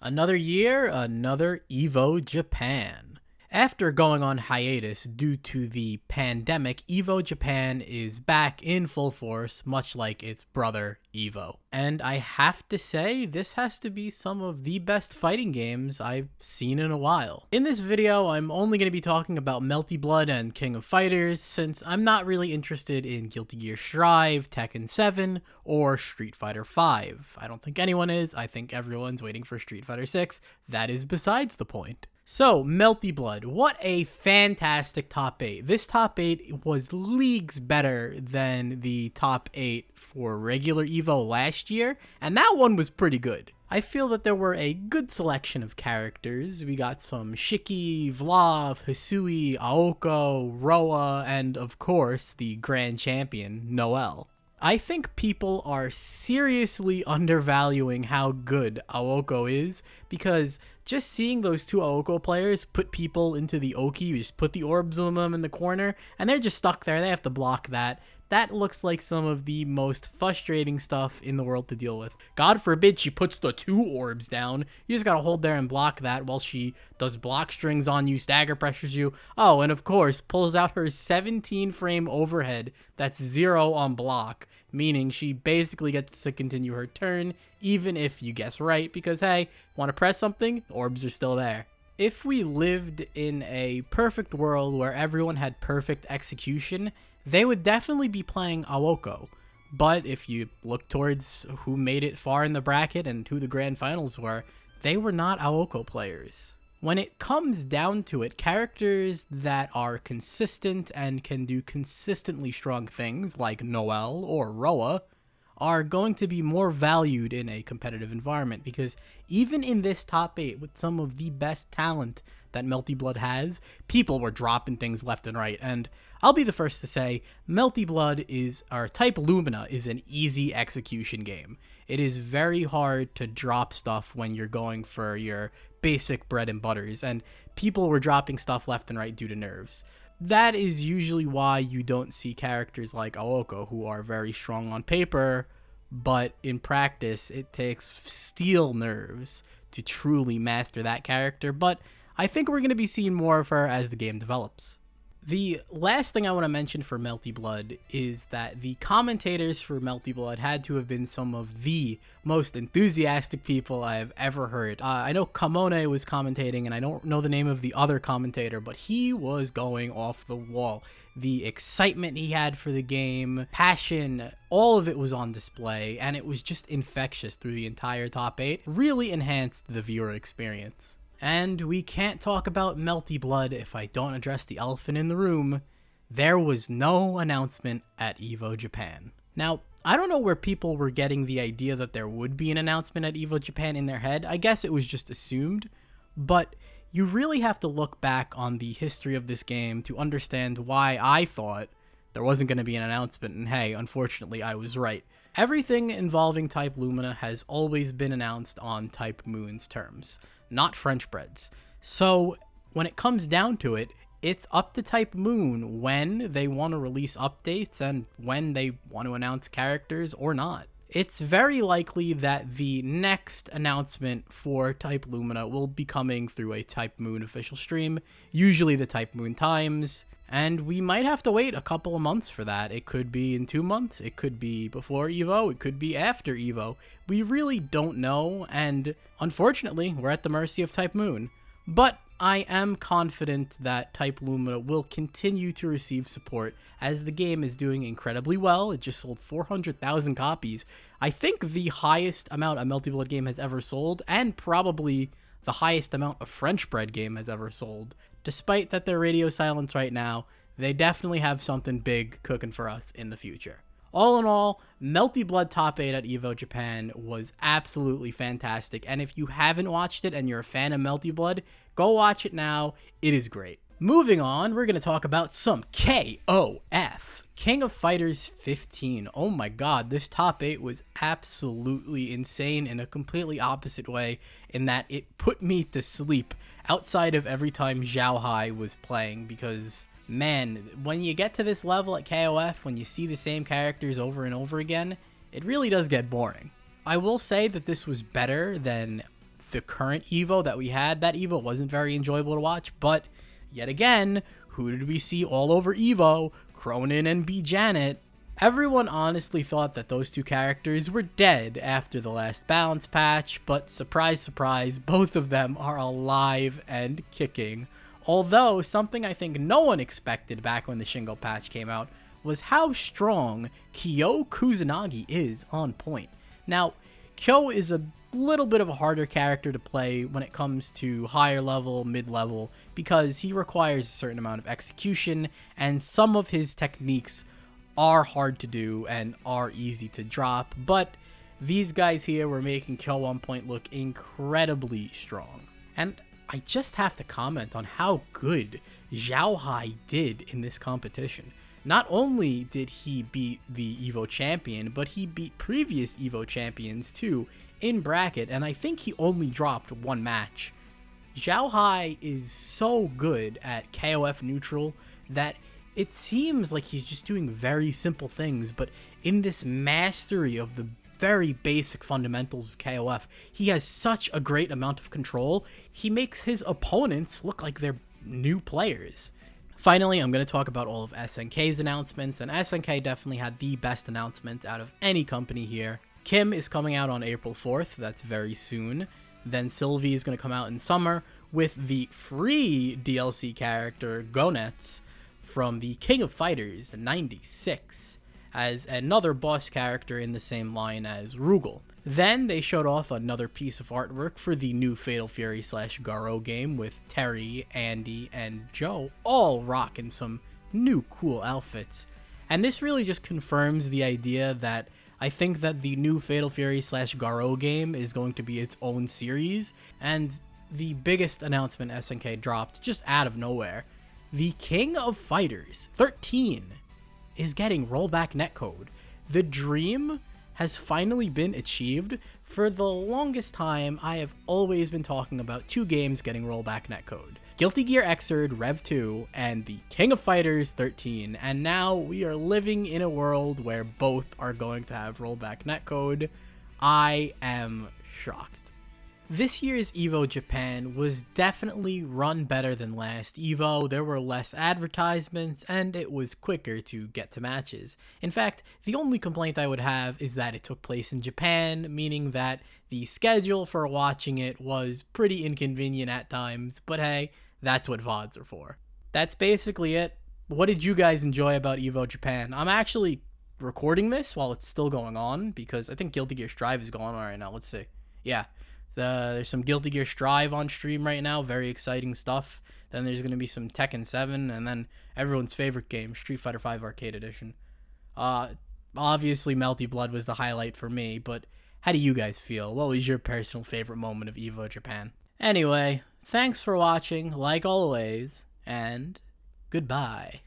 Another year, another Evo Japan. After going on hiatus due to the pandemic, Evo Japan is back in full force, much like its brother, Evo. And I have to say, this has to be some of the best fighting games I've seen in a while. In this video, I'm only going to be talking about Melty Blood and King of Fighters, since I'm not really interested in Guilty Gear Strive, Tekken 7, or Street Fighter 5. I don't think anyone is. I think everyone's waiting for Street Fighter 6. That is besides the point. So, Melty Blood, what a fantastic top 8. This top 8 was leagues better than the top 8 for regular Evo last year, and that one was pretty good. I feel that there were a good selection of characters. We got some Shiki, Vlav, Hisui, Aoko, Roa, and of course, the grand champion, Noelle. I think people are seriously undervaluing how good Aoko is, because just seeing those two Aoko players put people into the Oki, you just put the orbs on them in the corner, and they're just stuck there. They have to block that. That looks like some of the most frustrating stuff in the world to deal with. God forbid she puts the two orbs down. You just gotta hold there and block that while she does block strings on you, stagger pressures you. Oh, and of course, pulls out her 17 frame overhead that's 0 on block, meaning she basically gets to continue her turn, even if you guess right, because hey, want to press something? Orbs are still there. If we lived in a perfect world where everyone had perfect execution, they would definitely be playing Aoko. But if you look towards who made it far in the bracket and who the grand finals were, they were not Aoko players. When it comes down to it, characters that are consistent and can do consistently strong things, like Noelle or Roa, are going to be more valued in a competitive environment, because even in this top 8 with some of the best talent that Melty Blood has, people were dropping things left and right. And I'll be the first to say, Melty Blood Type Lumina is an easy execution game. It is very hard to drop stuff when you're going for your basic bread and butters, and people were dropping stuff left and right due to nerves. That is usually why you don't see characters like Aoko, who are very strong on paper, but in practice it takes steel nerves to truly master that character. But I think we're going to be seeing more of her as the game develops. The last thing I want to mention for Melty Blood is that the commentators for Melty Blood had to have been some of the most enthusiastic people I have ever heard. I know Kamone was commentating, and I don't know the name of the other commentator, but he was going off the wall. The excitement he had for the game, passion, all of it was on display, and it was just infectious through the entire top 8. Really enhanced the viewer experience. And we can't talk about Melty Blood if I don't address the elephant in the room. There was no announcement at Evo Japan. Now, I don't know where people were getting the idea that there would be an announcement at Evo Japan in their head. I guess it was just assumed, but you really have to look back on the history of this game to understand why I thought there wasn't going to be an announcement, and hey, unfortunately, I was right. Everything involving Type Lumina has always been announced on Type Moon's terms, not French breads. So when it comes down to it, it's up to Type Moon when they want to release updates and when they want to announce characters or not. It's very likely that the next announcement for Type Lumina will be coming through a Type Moon official stream, usually the Type Moon Times, and we might have to wait a couple of months for that. It could be in 2 months, it could be before Evo, it could be after Evo. We really don't know, and unfortunately, we're at the mercy of Type Moon. But I am confident that Type Lumina will continue to receive support, as the game is doing incredibly well. It just sold 400,000 copies. I think the highest amount a Melty Blood game has ever sold, and probably the highest amount a French bread game has ever sold. Despite that they're radio silence right now, they definitely have something big cooking for us in the future. All in all, Melty Blood Top 8 at Evo Japan was absolutely fantastic, and if you haven't watched it and you're a fan of Melty Blood, go watch it now. It is great. Moving on, we're going to talk about some KOF. King of Fighters 15. Oh my god, this top 8 was absolutely insane in a completely opposite way, in that it put me to sleep outside of every time Zhao Hai was playing, because man, when you get to this level at KOF, when you see the same characters over and over again, it really does get boring. I will say that this was better than the current Evo that we had. That Evo wasn't very enjoyable to watch, but yet again, who did we see all over Evo? Cronin and B. Janet. Everyone honestly thought that those two characters were dead after the last balance patch, but surprise, surprise, both of them are alive and kicking. Although, something I think no one expected back when the Shingo patch came out was how strong Kyo Kusanagi is on point. Now, Kyo is a little bit of a harder character to play when it comes to higher level, mid-level, because he requires a certain amount of execution, and some of his techniques are hard to do and are easy to drop, but these guys here were making Kyo on point look incredibly strong. And I just have to comment on how good Zhao Hai did in this competition. Not only did he beat the Evo champion, but he beat previous Evo champions too in bracket, and I think he only dropped one match. Zhao Hai is so good at KOF neutral that it seems like he's just doing very simple things, but in this mastery of the very basic fundamentals of KOF, he has such a great amount of control, he makes his opponents look like they're new players. Finally, I'm going to talk about all of SNK's announcements, and SNK definitely had the best announcement out of any company here. Kim is coming out on April 4th, that's very soon. Then Sylvie is going to come out in summer with the free DLC character Gonets from the King of Fighters 96 as another boss character in the same line as Drzuul. Then they showed off another piece of artwork for the new Fatal Fury / Garo game with Terry, Andy, and Joe all rocking some new cool outfits. And this really just confirms the idea that I think that the new Fatal Fury / Garo game is going to be its own series, and the biggest announcement SNK dropped just out of nowhere. The King of Fighters 13 is getting rollback netcode. The dream has finally been achieved. For the longest time, I have always been talking about two games getting rollback netcode. Guilty Gear XIII Rev 2 and the King of Fighters 13, and now we are living in a world where both are going to have rollback netcode. I am shocked. This year's Evo Japan was definitely run better than last Evo. There were less advertisements, and it was quicker to get to matches. In fact, the only complaint I would have is that it took place in Japan, meaning that the schedule for watching it was pretty inconvenient at times, but hey, that's what VODs are for. That's basically it. What did you guys enjoy about Evo Japan? I'm actually recording this while it's still going on, because I think Guilty Gear Strive is going on right now. Let's see. Yeah. There's some Guilty Gear Strive on stream right now, very exciting stuff. Then there's going to be some Tekken 7, and then everyone's favorite game, Street Fighter V Arcade Edition. Obviously, Melty Blood was the highlight for me, but how do you guys feel? What was your personal favorite moment of Evo Japan? Anyway, thanks for watching, like always, and goodbye.